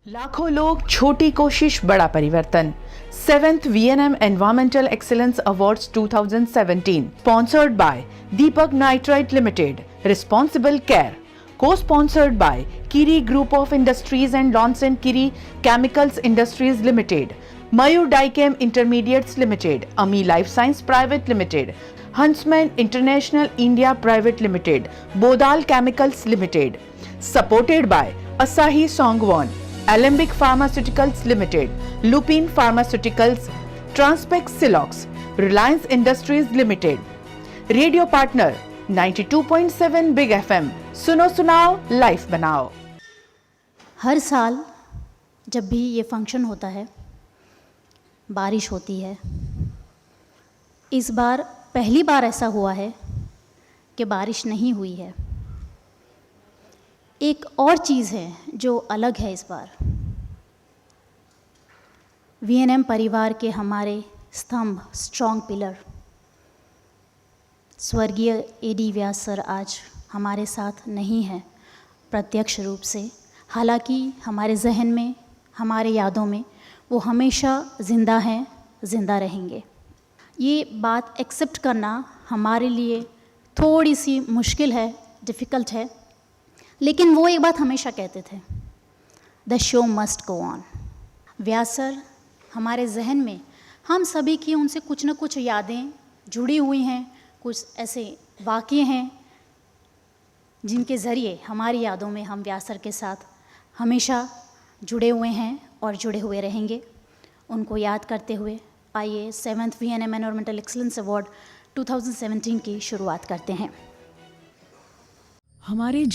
लाखों लोग, छोटी कोशिश, बड़ा परिवर्तन। 7th VNM Environmental Excellence Awards 2017 sponsored by Deepak Nitrite Limited, Responsible Care, co-sponsored by Kiri Group of Industries and Lawson Kiri Chemicals Industries Limited, Mayur Dichem Intermediates Limited, Ami Life Science Private Limited, Huntsman International India Private Limited, Bodal Chemicals Limited, supported by Asahi Songwon, Alembic Pharmaceuticals Limited, Lupin Pharmaceuticals, Transpex Silox, Reliance Industries Limited, Radio Partner 92.7 Big FM, सुनो सुनाओ life बनाओ। हर साल जब भी ये function होता है बारिश होती है। इस बार पहली बार ऐसा हुआ है कि बारिश नहीं हुई है। एक और चीज़ है जो अलग है इस बार। VNM परिवार के हमारे स्तंभ, स्ट्रॉन्ग पिलर, स्वर्गीय AD व्यास सर आज हमारे साथ नहीं हैं प्रत्यक्ष रूप से। हालांकि हमारे जहन में, हमारे यादों में वो हमेशा ज़िंदा हैं, ज़िंदा रहेंगे। ये बात एक्सेप्ट करना हमारे लिए थोड़ी सी मुश्किल है, डिफ़िकल्ट है, लेकिन वो एक बात हमेशा कहते थे, the show must go on. Vyas sir हमारे जहन में, हम सभी की उनसे कुछ न कुछ यादें जुड़ी हुई हैं, कुछ ऐसे वाक़ये हैं जिनके ज़रिए हमारी यादों में हम व्यास सर के साथ हमेशा जुड़े हुए हैं और जुड़े हुए रहेंगे। उनको याद करते हुए आइए 7th VNM environmental excellence award 2017 की शुरुआत करते हैं। हमारे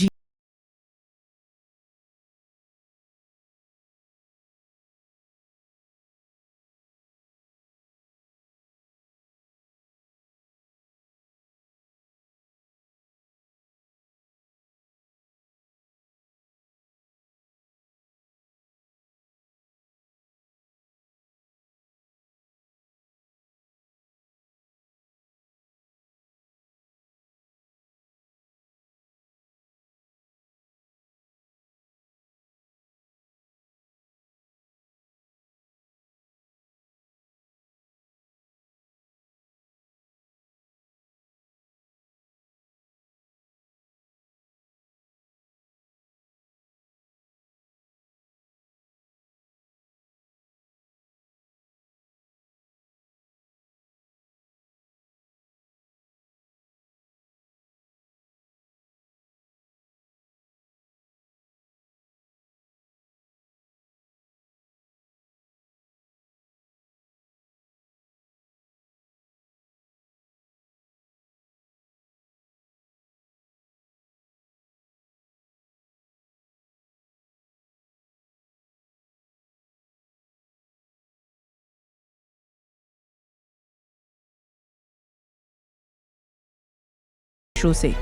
शो से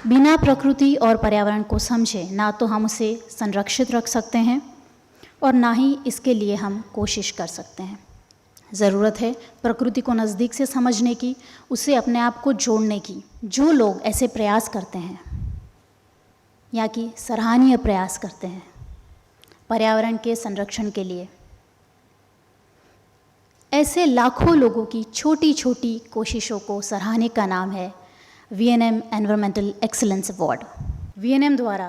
बिना प्रकृति और पर्यावरण को समझे ना तो हम उसे संरक्षित रख सकते हैं और ना ही इसके लिए हम कोशिश कर सकते हैं। ज़रूरत है प्रकृति को नज़दीक से समझने की, उससे अपने आप को जोड़ने की। जो लोग ऐसे प्रयास करते हैं या कि सराहनीय प्रयास करते हैं पर्यावरण के संरक्षण के लिए, ऐसे लाखों लोगों की छोटी छोटी कोशिशों को सराहने का नाम है VNM environmental excellence award. VNM द्वारा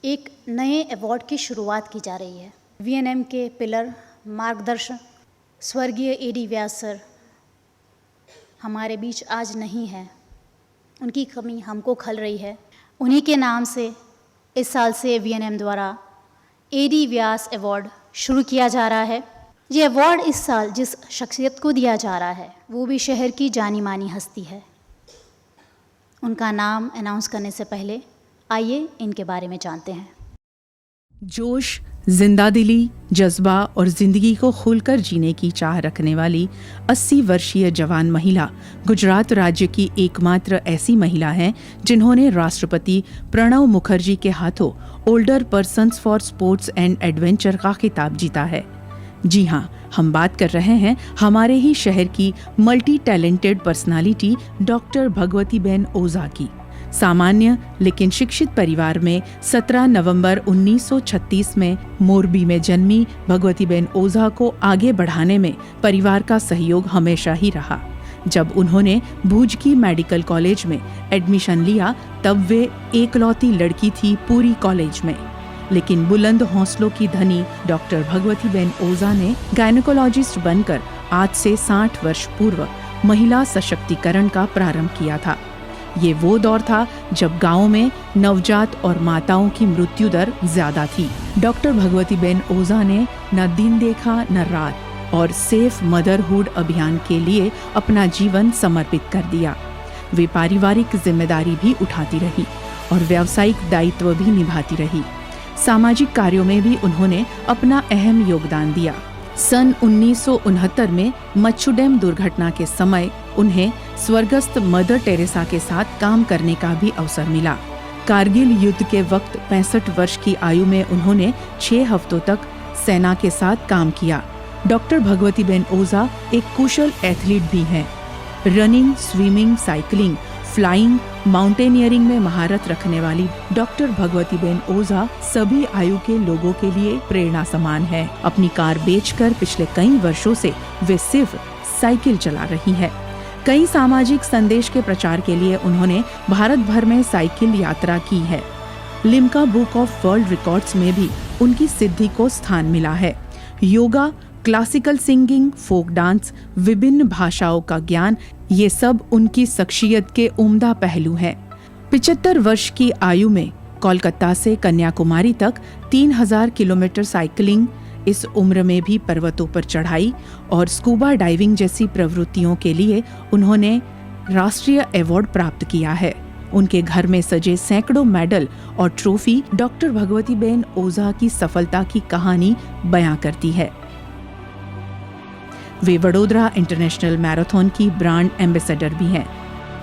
एक नए अवार्ड की शुरुआत की जा रही है। VNM के पिलर, मार्गदर्शक स्वर्गीय AD व्यास सर हमारे बीच आज नहीं हैं, उनकी कमी हमको खल रही है। उन्हीं के नाम से इस साल से VNM द्वारा AD व्यास अवार्ड शुरू किया जा रहा है। ये अवार्ड इस साल जिस शख्सियत को दिया जा रहा है वो भी शहर की जानी मानी हस्ती है। उनका नाम अनाउंस करने से पहले आइए इनके बारे में जानते हैं। जोश, जिंदादिली, जज्बा और जिंदगी को खुलकर जीने की चाह रखने वाली 80 वर्षीय जवान महिला गुजरात राज्य की एकमात्र ऐसी महिला हैं जिन्होंने राष्ट्रपति प्रणव मुखर्जी के हाथों older persons for sports and adventure का खिताब जीता है। जी हाँ, हम बात कर रहे हैं हमारे ही शहर की multi talented personality doctor Bhagwatiben ओझा की। सामान्य लेकिन शिक्षित परिवार में 17 नवंबर 1936 में मोरबी में जन्मी भगवतीबेन ओझा को आगे बढ़ाने में परिवार का सहयोग हमेशा ही रहा। जब उन्होंने भुज की मेडिकल कॉलेज में एडमिशन लिया तब वे एकलौती लड़की थी पूरी कॉलेज में। लेकिन बुलंद हौसलों की धनी डॉक्टर भगवतीबेन ओझा ने गायनेकोलॉजिस्ट बनकर आज से 60 वर्ष पूर्व महिला सशक्तिकरण का प्रारंभ किया था। ये वो दौर था जब गाँव में नवजात और माताओं की मृत्यु दर ज्यादा थी। डॉक्टर भगवतीबेन ओझा ने न दिन देखा न रात और सेफ मदरहुड अभियान के लिए अपना जीवन समर्पित कर दिया। वे पारिवारिक जिम्मेदारी भी उठाती रही और व्यावसायिक दायित्व भी निभाती रही। सामाजिक कार्यों में भी उन्होंने अपना अहम योगदान दिया। सन 1969 में मच्छू डैम दुर्घटना के समय उन्हें स्वर्गस्थ मदर टेरेसा के साथ काम करने का भी अवसर मिला। कारगिल युद्ध के वक्त 65 वर्ष की आयु में उन्होंने 6 हफ्तों तक सेना के साथ काम किया। डॉक्टर भगवतीबेन ओझा एक कुशल एथलीट भी हैं। Running, swimming, cycling, flying, mountaineering में महारत रखने वाली डॉक्टर भगवतीबेन ओझा सभी आयु के लोगों के लिए प्रेरणा समान है। अपनी कार बेचकर पिछले कई वर्षों से वे सिर्फ साइकिल चला रही है। कई सामाजिक संदेश के प्रचार के लिए उन्होंने भारत भर में साइकिल यात्रा की है। Limca book of world records में भी उनकी सिद्धि को स्थान मिला है। Yoga, classical singing, folk dance, विभिन्न भाषाओं का ज्ञान, ये सब उनकी शख्सियत के उम्दा पहलू हैं। 75 वर्ष की आयु में कोलकाता से कन्याकुमारी तक 3000 किलोमीटर साइकिलिंग, इस उम्र में भी पर्वतों पर चढ़ाई और स्कूबा डाइविंग जैसी प्रवृत्तियों के लिए उन्होंने राष्ट्रीय अवार्ड प्राप्त किया है। उनके घर में सजे सैकड़ों मेडल और ट्रॉफी डॉक्टर भगवतीबेन ओझा की सफलता की कहानी बयां करती है। वे वडोदरा इंटरनेशनल मैराथन की ब्रांड एम्बेसडर भी हैं।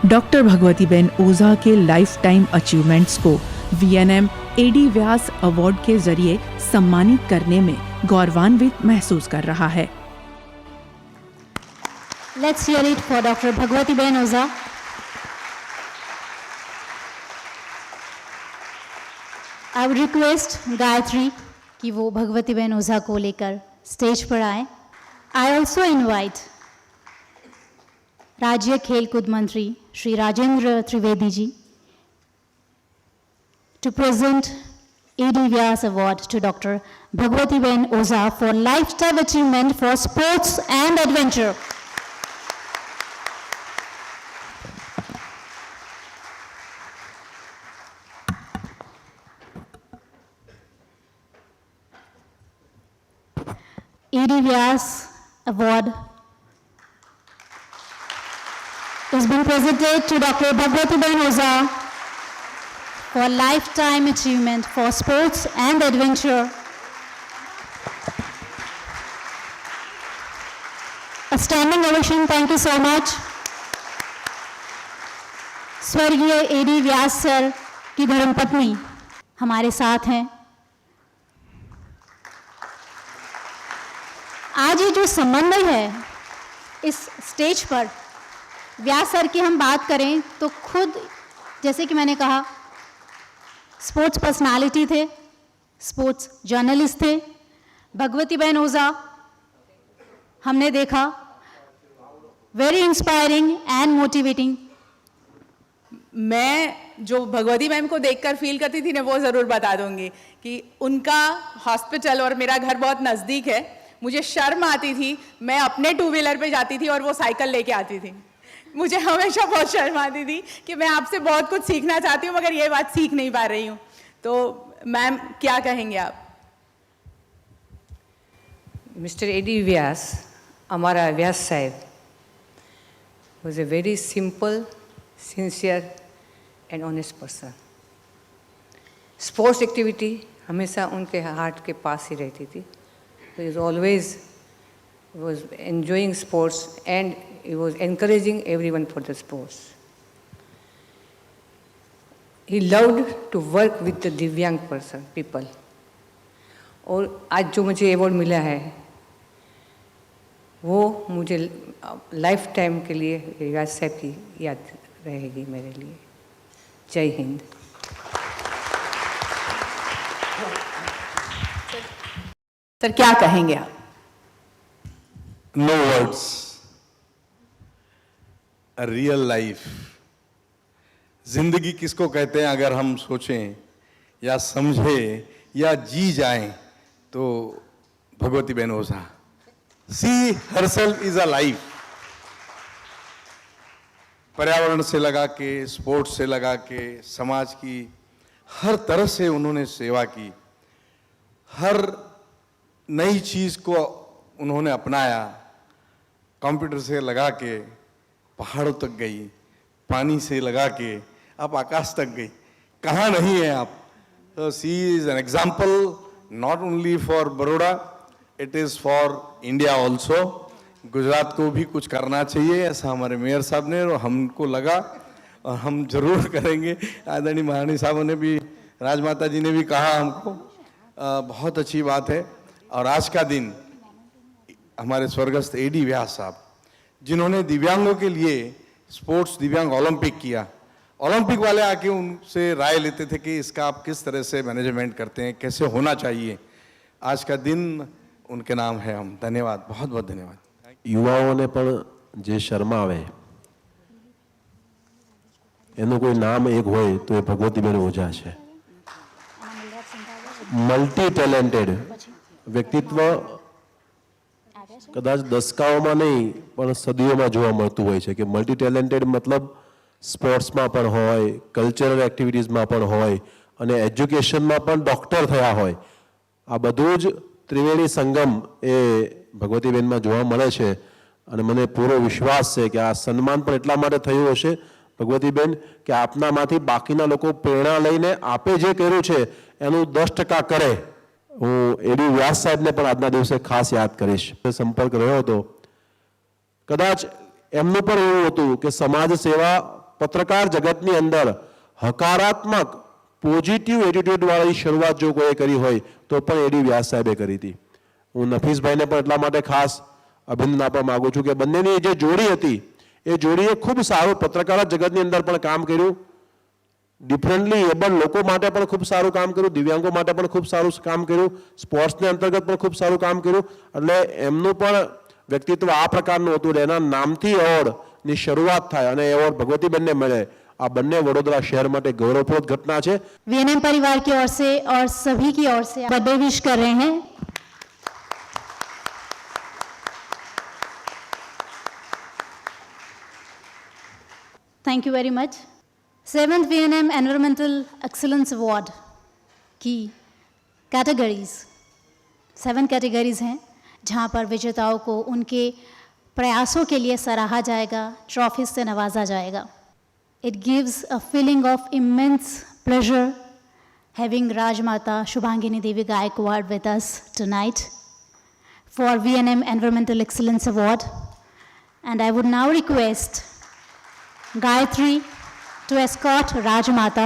डॉक्टर भगवतीबेन ओझा के लाइफ टाइम अचीवमेंट्स को वीएनएम एडी व्यास अवार्ड के जरिए सम्मानित करने में गौरवान्वित महसूस कर रहा है। Let's hear it for Dr. Bhagwatiben Ojha. I would request Gayatri कि वो भगवतीबेन ओझा को लेकर स्टेज पर आए। I also invite राज्य खेलकूद मंत्री Shri Rajendra Trivedi ji to present A.D. Vyas Award to Dr. Bhagwatiben Oza for lifetime achievement for sports and adventure. A.D. Vyas Award is being presented to Dr. Bhagwatiben Oza for lifetime achievement for sports and adventure. A standing ovation, thank you so much. स्वर्गीय A.D. व्यास sir की धर्मपत्नी हमारे साथ हैं। आज ये जो समन्वय है इस स्टेज पर, व्यास सर की हम बात करें तो खुद जैसे कि मैंने कहा स्पोर्ट्स पर्सनालिटी थे, स्पोर्ट्स जर्नलिस्ट थे। भगवतीबेन ओझा हमने देखा वेरी इंस्पायरिंग एंड मोटिवेटिंग। मैं जो भगवती मैम को देखकर फील करती थी ना, वो ज़रूर बता दूंगी कि उनका हॉस्पिटल और मेरा घर बहुत नज़दीक है। मुझे शर्म आती थी, मैं अपने टू व्हीलर पे जाती थी और वो साइकिल लेके आती थी। मुझे हमेशा बहुत शर्म आती थी कि मैं आपसे बहुत कुछ सीखना चाहती हूँ मगर ये बात सीख नहीं पा रही हूँ। तो मैम क्या कहेंगे आप? Mr. A.D. Vyas, Amara Vyas Sahib, was a very simple, sincere and honest person. Sports activity हमेशा उनके हार्ट के पास ही रहती थी. He was always was enjoying sports and he was encouraging everyone for the sports. He loved to work with the दिव्यांग people. और आज जो मुझे अवार्ड मिला है वो मुझे लाइफ टाइम के लिए रियाज साहब की याद रहेगी मेरे लिए. जय हिंद. सर क्या कहेंगे आप? No words. A real life. जिंदगी किसको कहते हैं अगर हम सोचें या समझें या जी जाएं तो भगवती बहन ओझा. She herself is a life. पर्यावरण से लगा के, स्पोर्ट्स से लगा के, समाज की हर तरह से उन्होंने सेवा की. हर नई चीज को उन्होंने अपनाया. कंप्यूटर से लगा के पहाड़ों तक गई, पानी से लगा के आप आकाश तक गई. कहाँ नहीं है आप? She is an example not only for Baroda, it is for India also. Gujarat को भी कुछ करना चाहिए ऐसा हमारे मेयर साहब ने और हमको लगा और हम जरूर करेंगे. आदरणीय महारानी साहब ने भी, राजमाता जी ने भी कहा हमको. बहुत अच्छी बात है. और आज का दिन हमारे स्वर्गस्थ एडी व्यास साहब जिन्होंने दिव्यांगों के लिए स्पोर्ट्स दिव्यांग ओलंपिक किया. ओलंपिक वाले आके उनसे राय लेते थे कि इसका आप किस तरह से मैनेजमेंट करते हैं, कैसे होना चाहिए. आज का दिन उनके नाम है. हम धन्यवाद, बहुत बहुत धन्यवाद. યુવાઓને પણ જે શરમાવે એનું કોઈ નામ એક હોય તો એ ભગવતીબેન ઓઝા છે. મલ્ટી ટેલેન્ટેડ વ્યક્તિત્વ કદાચ દસકાઓમાં નહીં પણ સદીઓમાં જોવા મળતું હોય છે કે મલ્ટી ટેલેન્ટેડ મતલબ સ્પોર્ટ્સમાં પણ હોય, કલ્ચરલ એક્ટિવિટીઝમાં પણ હોય અને એજ્યુકેશનમાં પણ ડૉક્ટર થયા હોય. આ બધું જ ત્રિવેણી સંગમ એ ભગવતીબેનમાં જોવા મળે છે અને મને પૂરો વિશ્વાસ છે કે આ સન્માન પણ એટલા માટે થયું હશે ભગવતીબેન કે આપનામાંથી બાકીના લોકો પ્રેરણા લઈને આપે જે કર્યું છે એનું 10% કરે. હું એડી વ્યાસ સાહેબને પણ આજના દિવસે ખાસ યાદ કરીશ. સંપર્ક રહ્યો હતો. કદાચ એમનું પણ એવું હતું કે સમાજ સેવા પત્રકાર જગતની અંદર હકારાત્મક પોઝિટિવ એટીટ્યુડવાળી શરૂઆત જો કોઈએ કરી હોય તો પણ એડી વ્યાસ સાહેબે કરી હતી. હું નફીસભાઈને પણ એટલા માટે ખાસ અભિનંદન આપવા માગું છું કે બંનેની જે જોડી હતી એ જોડીએ ખૂબ સારું પત્રકાર જગતની અંદર પણ કામ કર્યું. ડિફરન્ટલી એબલ લોકો માટે પણ ખૂબ સારું કામ કર્યું, દિવ્યાંગો માટે પણ ખૂબ સારું કામ કર્યું, સ્પોર્ટ્સને અંતર્ગત પણ ખૂબ સારું કામ કર્યું. એટલે એમનું પણ વ્યક્તિત્વ આ પ્રકારનું હતું. એના નામથી એવોર્ડની શરૂઆત થાય અને એવોર્ડ ભગવતીબેનને મળે. આ બંને વડોદરા શહેર માટે ગૌરવપ્રદ ઘટના છે. वीएनएम परिवार की ओर से और सभी की ओर से बर्थडे विश कर रहे हैं. Thank you very much. 7th VNM environmental excellence award की कैटेगरीज 7 कैटेगरीज हैं जहां पर विजेताओं को उनके प्रयासों के लिए सराहा जाएगा, ट्रॉफी से नवाजा जाएगा. It gives a feeling of immense pleasure having Rajmata Shubhangini Devi Gaikwad with us tonight for VNM Environmental Excellence Award. And I would now request Gayatri to escort Rajmata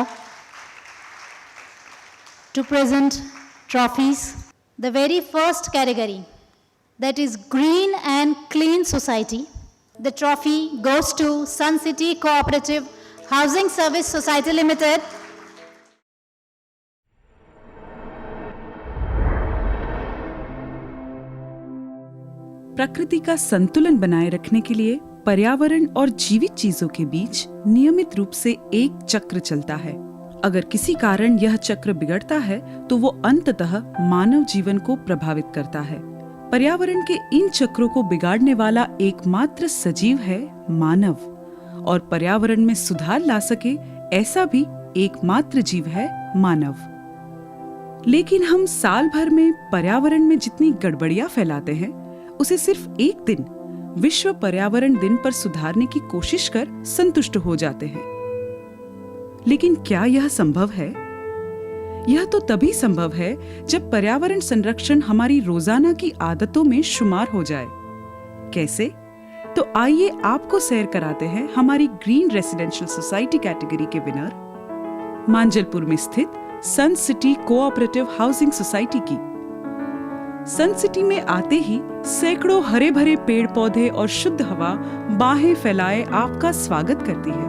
to present trophies. The very first category, that is Green and Clean Society. The trophy goes to Sun City Cooperative Housing Service Society Limited. प्रकृति का संतुलन बनाए रखने के लिए पर्यावरण और जीवित चीजों के बीच नियमित रूप से एक चक्र चलता है. अगर किसी कारण यह चक्र बिगड़ता है तो वो अंततः मानव जीवन को प्रभावित करता है. पर्यावरण के इन चक्रों को बिगाड़ने वाला एकमात्र सजीव है मानव, और पर्यावरण में सुधार ला सके ऐसा भी एकमात्र जीव है मानव. लेकिन हम साल भर में पर्यावरण में जितनी गड़बड़ियां फैलाते हैं उसे सिर्फ एक दिन विश्व पर्यावरण दिन पर सुधारने की कोशिश कर संतुष्ट हो जाते हैं. लेकिन क्या यह संभव है? यह तो तभी संभव है जब पर्यावरण संरक्षण हमारी रोजाना की आदतों में शुमार हो जाए। कैसे? तो आइए आपको सैर कराते हैं हमारी ग्रीन रेसिडेंशियल सोसाइटी कैटेगरी के विनर मांजलपुर में स्थित सन सिटी कोऑपरेटिव हाउसिंग सोसाइटी की। सन सिटी में आते ही सैकड़ों हरे भरे पेड़ पौधे और शुद्ध हवा बाहें फैलाए आपका स्वागत करती है।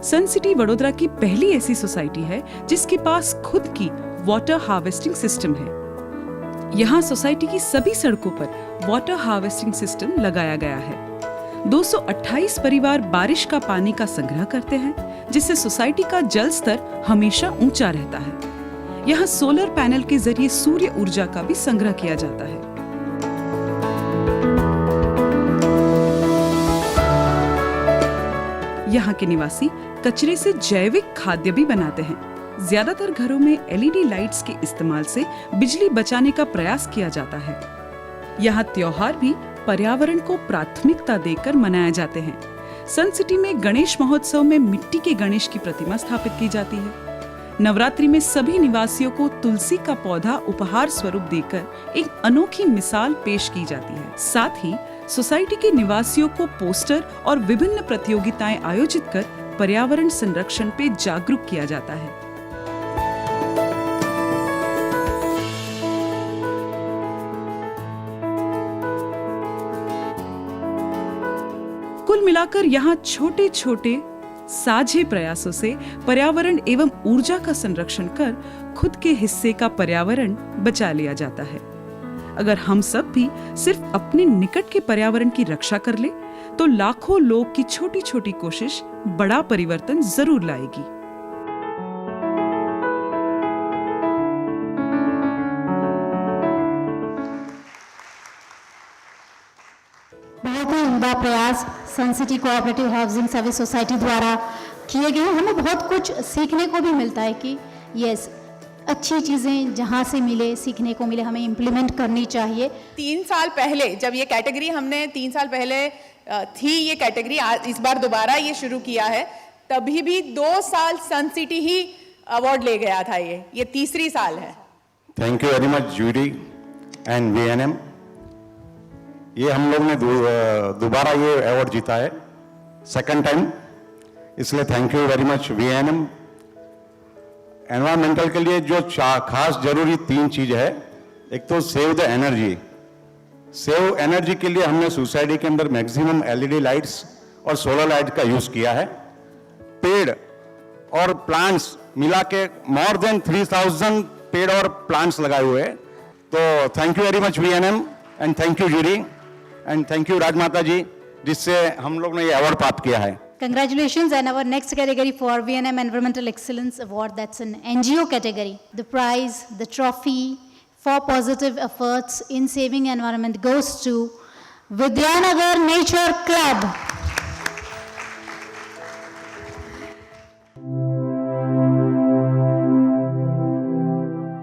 सन सिटी वडोदरा की पहली ऐसी सोसाइटी है जिसके पास खुद की वाटर हार्वेस्टिंग सिस्टम है। यहाँ सोसाइटी की सभी सड़कों पर वाटर हार्वेस्टिंग सिस्टम लगाया गया है। 228 परिवार बारिश का पानी का संग्रह करते हैं, जिससे सोसाइटी का जल स्तर हमेशा ऊंचा रहता है। यहाँ सोलर पैनल के जरिए सूर्य ऊर्जा का भी संग्रह किया जाता है। यहाँ के निवासी कचरे से जैविक खाद्य भी बनाते हैं। ज्यादातर घरों में एलईडी लाइट्स के इस्तेमाल से बिजली बचाने का प्रयास किया जाता है। यहाँ त्योहार भी पर्यावरण को प्राथमिकता देकर मनाए जाते हैं। सन सिटी में गणेश महोत्सव में मिट्टी के गणेश की प्रतिमा स्थापित की जाती है। नवरात्रि में सभी निवासियों को तुलसी का पौधा उपहार स्वरूप देकर एक अनोखी मिसाल पेश की जाती है। साथ ही सोसाइटी के निवासियों को पोस्टर और विभिन्न प्रतियोगिताएं आयोजित कर पर्यावरण संरक्षण पे जागरूक किया जाता है। कुल मिलाकर यहाँ छोटे छोटे साझे प्रयासों से पर्यावरण एवं ऊर्जा का संरक्षण कर खुद के हिस्से का पर्यावरण बचा लिया जाता है। अगर हम सब भी सिर्फ अपने निकट के पर्यावरण की रक्षा कर ले तो लाखों लोग की छोटी छोटी कोशिश बड़ा परिवर्तन जरूर लाएगी। बहुत ही उम्दा प्रयास sun city cooperative housing service society द्वारा किए गए। हमें बहुत कुछ सीखने को भी मिलता है कि यस, अच्छी चीज़ें जहाँ से मिले, सीखने को मिले, हमें इम्प्लीमेंट करनी चाहिए। 3 साल पहले जब ये कैटेगरी हमने 3 साल पहले थी ये कैटेगरी, इस बार दोबारा ये शुरू किया है, तभी भी 2 साल सन सिटी ही अवार्ड ले गया था। ये तीसरी साल है। Thank you very much jury and VNM. ये हम लोग ने दोबारा ये अवार्ड जीता है, सेकंड टाइम, इसलिए thank you very much VNM. Environmental के लिए जो खास जरूरी 3 चीज है, एक तो save the energy. Save energy के लिए हमने सोसाइटी के अंदर मैक्सिमम एलईडी लाइट्स और सोलर लाइट का यूज किया है। पेड़ और प्लांट्स मिला के मोर देन 3000 पेड़ और प्लांट्स लगाए हुए हैं। तो thank you very much VNM and thank you jury and thank you Rajmata ji, जिससे हम लोग ने ये अवार्ड प्राप्त किया है। Congratulations, and our next category for VNM Environmental Excellence Award, that's an NGO category. The prize, the trophy for positive efforts in saving environment goes to Vidyanagar Nature Club.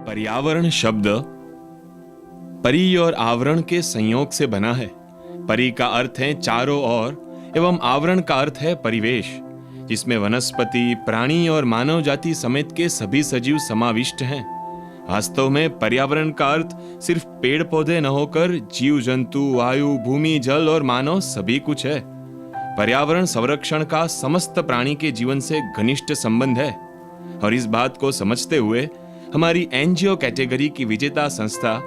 पर्यावरण शब्द परि और आवरण के संयोग से बना है। परि का अर्थ है चारों ओर एवं आवरण का अर्थ है परिवेश, जिसमें वनस्पति, प्राणी और मानव जाति समेत के सभी सजीव समाविष्ट हैं। वास्तव में पर्यावरण का अर्थ सिर्फ पेड़ पौधे न होकर जीव जंतु, वायु, भूमि, जल और मानव सभी कुछ है। पर्यावरण संरक्षण का समस्त प्राणी के जीवन से घनिष्ठ संबंध है और इस बात को समझते हुए हमारी एनजीओ कैटेगरी की विजेता संस्था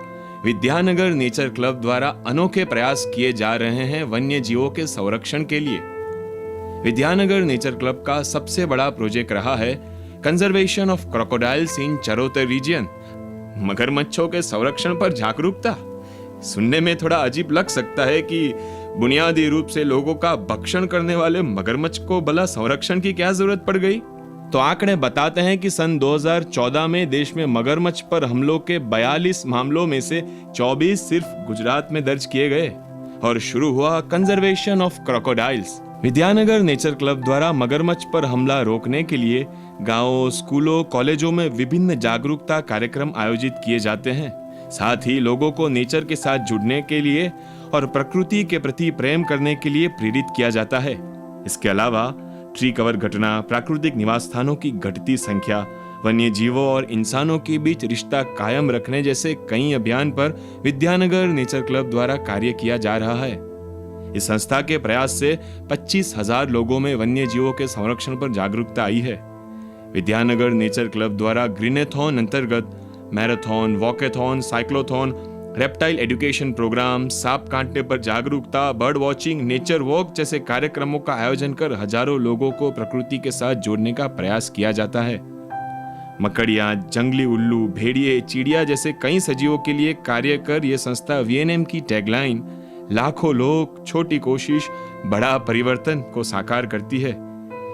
विद्यानगर नेचर क्लब द्वारा अनोखे प्रयास किए जा रहे हैं वन्य जीवों के संरक्षण के लिए। विद्यानगर नेचर क्लब का सबसे बड़ा प्रोजेक्ट रहा है conservation of crocodiles in Charotar region, मगरमच्छों के संरक्षण पर जागरूकता। सुनने में थोड़ा अजीब लग सकता है कि बुनियादी रूप से लोगों का भक्षण करने वाले मगरमच्छ को भला संरक्षण की क्या जरूरत पड़ गई। तो आंकड़े बताते हैं कि सन 2014 में देश में मगरमच्छ पर हमलों के 42 मामलों में से 24 सिर्फ गुजरात में दर्ज किए गए और शुरू हुआ conservation of crocodiles. Vidyanagar nature club द्वारा मगरमच्छ पर हमला रोकने के लिए गांवों, स्कूलों, कॉलेजों में विभिन्न जागरूकता कार्यक्रम आयोजित किए जाते हैं। साथ ही लोगों को नेचर के साथ जुड़ने के लिए और प्रकृति के प्रति प्रेम करने के लिए प्रेरित किया जाता है। इसके अलावा ट्री कवर घटना, प्राकृतिक निवास स्थानों की घटती संख्या, वन्य जीवों और इंसानों के बीच रिश्ता कायम रखने जैसे कई अभियान पर विद्यानगर नेचर क्लब द्वारा कार्य किया जा रहा है। इस संस्था के प्रयास से 25,000 लोगों में वन्य जीवों के संरक्षण पर जागरूकता आई है। विद्यानगर नेचर क्लब द्वारा ग्रीनेथॉन अंतर्गत marathon, walkathon, cyclothon, reptile education programme, सांप काटने पर जागरूकता, बर्ड वॉचिंग, नेचर वॉक जैसे कार्यक्रमों का आयोजन कर हजारों लोगों को प्रकृति के साथ जोड़ने का प्रयास किया जाता है। मकड़ियां, जंगली उल्लू, भेड़िए, चिड़िया जैसे कई सजीवों के लिए कार्य कर यह संस्था वीएनएम की टैगलाइन लाखों लोग, छोटी कोशिश, बड़ा परिवर्तन को साकार करती है।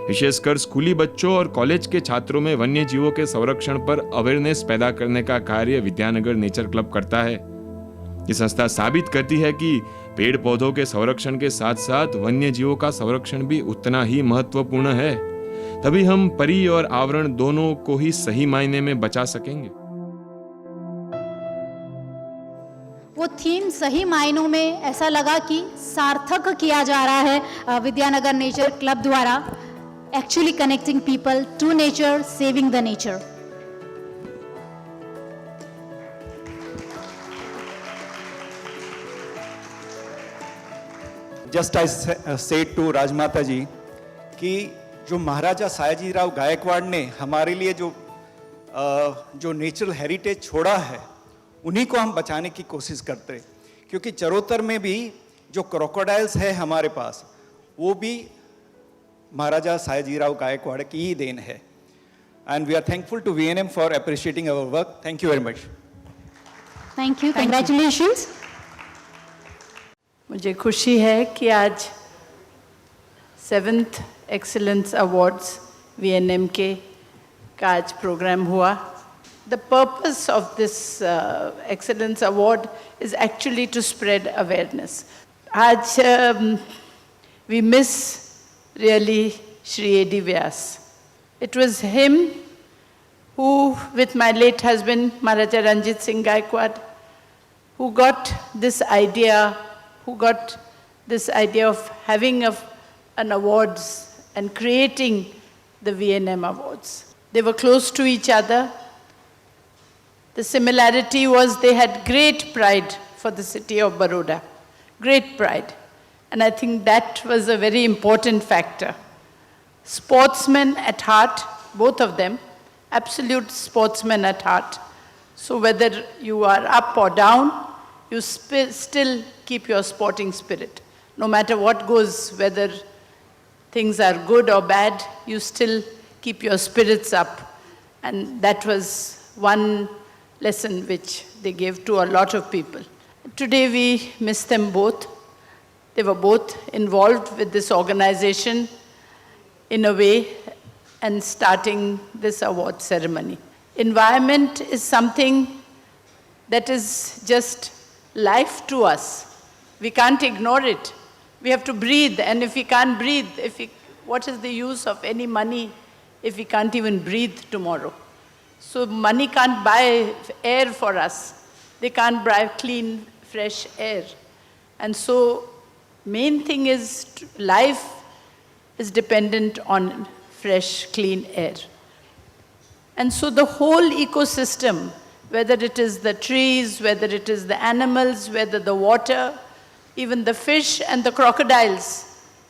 विशेषकर स्कूली बच्चों और कॉलेज के छात्रों में वन्य जीवों के संरक्षण पर अवेयरनेस पैदा करने का कार्य विद्यानगर नेचर क्लब करता है। ये संस्था साबित करती है कि पेड़ पौधों के संरक्षण के साथ साथ वन्य जीवों का संरक्षण भी उतना ही महत्वपूर्ण है। तभी हम परी और आवरण दोनों को ही सही मायने में बचा सकेंगे। वो थीम सही मायनों में ऐसा लगा कि सार्थक किया जा रहा है विद्यानगर नेचर क्लब द्वारा, actually connecting people to nature, saving the nature. Just I said to Rajmata ji कि जो महाराजा सयाजीराव गायकवाड़ ने हमारे लिए जो नेचुरल हेरिटेज छोड़ा है, उन्हीं को हम बचाने की कोशिश करते हैं। क्योंकि चरोतर में भी जो क्रोकोडाइल्स है हमारे पास, वो भी महाराजा सयाजीराव गायकवाड़ की ही देन है। And we are thankful to VNM for appreciating our work. Thank you very much. Thank you, congratulations. मुझे खुशी है कि आज 7th एक्सीलेंस अवार्ड्स वीएनएम के का आज प्रोग्राम हुआ। The purpose of this excellence award is actually to spread awareness. आज we miss really Shri A.D. Vyas. It was him who, with my late husband Maharaja Ranjit Singh Gaikwad, who got this idea of having an awards and creating the VNM Awards. They were close to each other. The similarity was they had great pride for the city of Baroda, great pride. And I think that was a very important factor. Sportsmen at heart, both of them, absolute sportsmen at heart. So whether you are up or down, you still keep your sporting spirit. No matter what goes, whether things are good or bad, you still keep your spirits up. And that was one lesson which they gave to a lot of people. Today we miss them both. They were both involved with this organization in a way and starting this award ceremony. Environment is something that is just life to us. We can't ignore it. We have to breathe, and if we can't breathe, what is the use of any money if we can't even breathe tomorrow? So money can't buy air for us. They can't buy clean, fresh air. And so main thing is life is dependent on fresh, clean air. And so the whole ecosystem, whether it is the trees, whether it is the animals, whether the water, even the fish and the crocodiles,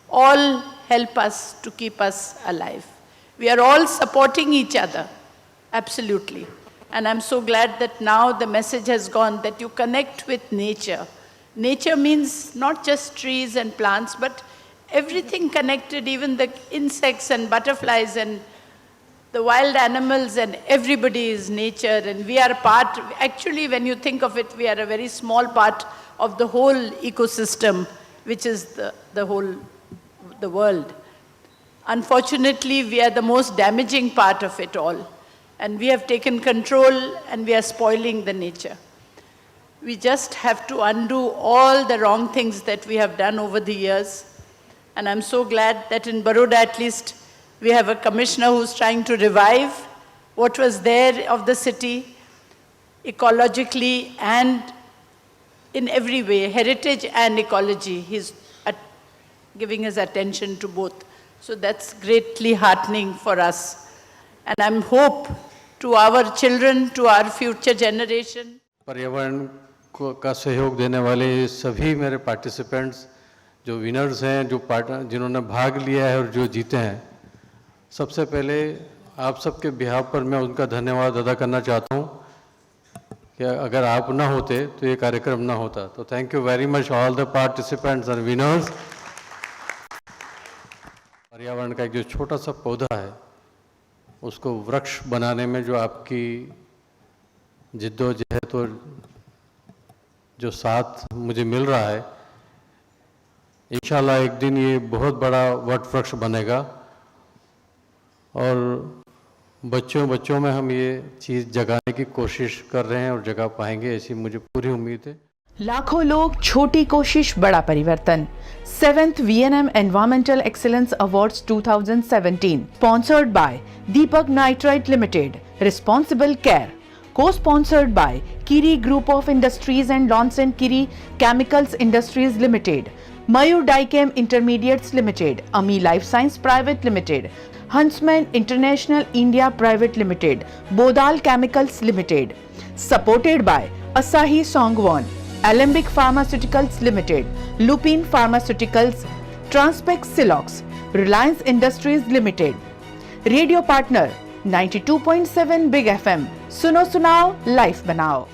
all help us to keep us alive. We are all supporting each other, absolutely. And I'm so glad that now the message has gone that you connect with nature. Nature means not just trees and plants, but everything connected, even the insects and butterflies and the wild animals, and everybody is nature, and we are part. Actually, when you think of it, we are a very small part of the whole ecosystem, which is the world. Unfortunately, we are the most damaging part of it all, and we have taken control and we are spoiling the nature. We just have to undo all the wrong things that we have done over the years. And I'm so glad that in Baroda at least we have a commissioner who's trying to revive what was there of the city. ecologically and in every way, heritage and ecology. He's giving his attention to both. So that's greatly heartening for us. And I'm hope to our children, to our future generation. पर्यावरण का सहयोग देने वाले सभी मेरे participants जो winners हैं, जिन्होंने भाग लिया है और जो जीते हैं, सबसे पहले आप सबके बिहाफ पर मैं उनका धन्यवाद अदा करना चाहता हूँ कि अगर आप ना होते तो ये कार्यक्रम ना होता. तो thank you very much all the participants and winners. पर्यावरण का एक जो छोटा सा पौधा है उसको वृक्ष बनाने में जो आपकी जिद्दोजहद और जो साथ मुझे मिल रहा है, इंशाल्लाह एक दिन ये बहुत बड़ा वट वृक्ष बनेगा और बच्चों में हम ये चीज़ जगाने की कोशिश कर रहे हैं और जगा पाएंगे, ऐसी मुझे पूरी उम्मीद है. लाखों लोग, छोटी कोशिश, बड़ा परिवर्तन. 7th VNM Environmental Excellence Awards 2017 sponsored by Deepak Nitrite Limited, Responsible Care, co-sponsored by Kiri Group of Industries and Lawson Kiri Chemicals Industries Limited, Mayur Dichem Intermediates Limited, Ami Life Science Private Limited, Huntsman International India Private Limited, Bodal Chemicals Limited, supported by Asahi Songwon, Alembic Pharmaceuticals Limited, Lupin Pharmaceuticals, Transpex Silox, Reliance Industries Limited. Radio partner 92.7 Big FM. सुनो सुनाओ, life बनाओ.